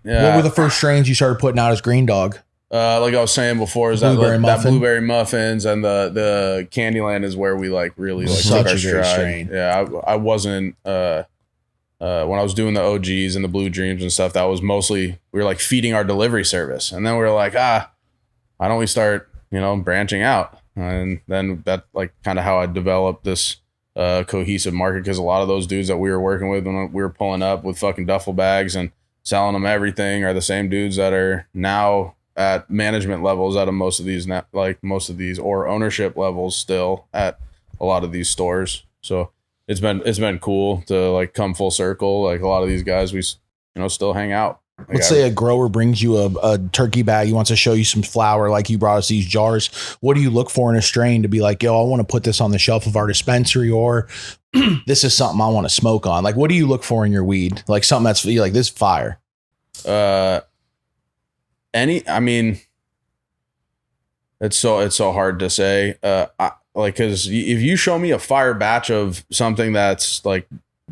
What were the first strains you started putting out as Greendawg? Like I was saying before, is that blueberry muffins and the Candyland is where we like really like took our stride. Yeah, I wasn't when I was doing the OGs and the Blue Dreams and stuff. That was mostly we were like feeding our delivery service, and then we were like, why don't we start branching out? And then that like kind of how I developed this cohesive market, because a lot of those dudes that we were working with when we were pulling up with fucking duffel bags and selling them everything are the same dudes that are now at management levels out of most of these or ownership levels still at a lot of these stores. So it's been cool to like come full circle. Like a lot of these guys we still hang out. Like Let's say a grower brings you a turkey bag. He wants to show you some flour, like you brought us these jars. What do you look for in a strain to be like, yo, I want to put this on the shelf of our dispensary, or this is something I want to smoke on? Like, what do you look for in your weed? Like something that's like this fire. I mean, it's so hard to say. Because if you show me a fire batch of something that's like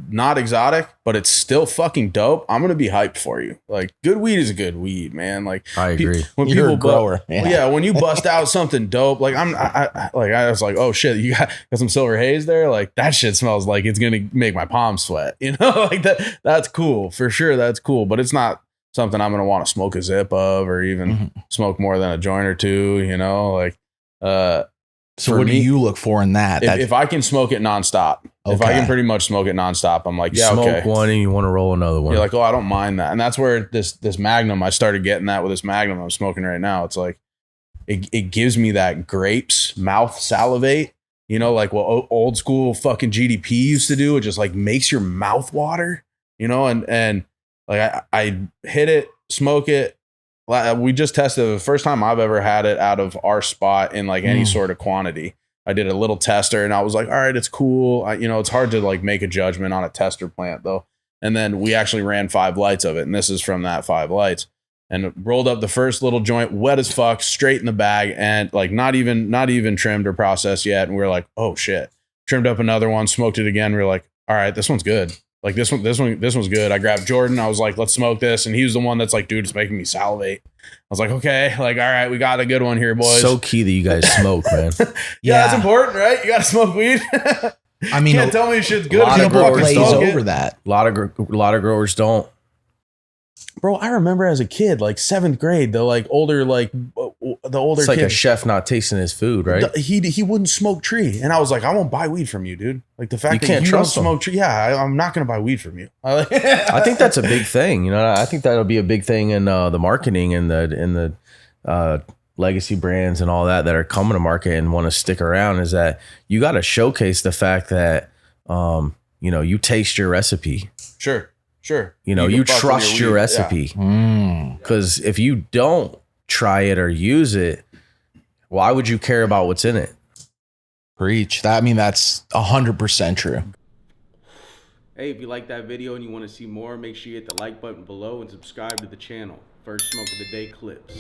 not exotic, but it's still fucking dope, I'm gonna be hyped for you. Like, good weed is a good weed, man. Like, I agree. When you're a grower, when you bust out something dope, like I was like, oh shit, you got some silver haze there. Like that shit smells like it's gonna make my palms sweat. Like that's cool for sure. That's cool, but it's not something I'm gonna want to smoke a zip of, or even smoke more than a joint or two. So what do you look for in that? If I can smoke it nonstop, if I can pretty much smoke it nonstop, I'm like, smoke one and you want to roll another one. You're like, oh, I don't mind that. And that's where this Magnum, I started getting that with this Magnum I'm smoking right now. It's like, it gives me that grapes mouth salivate, like what old school fucking GDP used to do. It just like makes your mouth water, and like I hit it, smoke it. We just tested the first time I've ever had it out of our spot in like any sort of quantity. I did a little tester and I was like, all right, it's cool. It's hard to like make a judgment on a tester plant though. And then we actually ran 5 lights of it. And this is from that 5 lights, and rolled up the first little joint, wet as fuck, straight in the bag, and like not even trimmed or processed yet. And we were like, oh shit. Trimmed up another one, smoked it again. We were like, all right, this one's good. Like this one's good. I grabbed Jordan. I was like, let's smoke this. And he was the one that's like, dude, it's making me salivate. I was like, okay, like, all right, we got a good one here, boys. So key that you guys smoke, man. Yeah, that's important, right? You got to smoke weed. I mean, can't tell me shit's good. A lot of growers glaze over that. A lot of growers don't. Bro, I remember as a kid, like 7th grade, the older it's like kid, a chef not tasting his food, right? He wouldn't smoke tree, and I was like, I won't buy weed from you, dude. Like the fact that you don't smoke tree, I'm not gonna buy weed from you. I think that's a big thing. I think that'll be a big thing in the marketing and the legacy brands and all that are coming to market and want to stick around. Is that you got to showcase the fact that you taste your recipe. Sure. You trust your recipe. Because if you don't try it or use it, why would you care about what's in it? Preach. That's 100% true. Hey, if you like that video and you want to see more, make sure you hit the like button below and subscribe to the channel. First Smoke of the Day clips.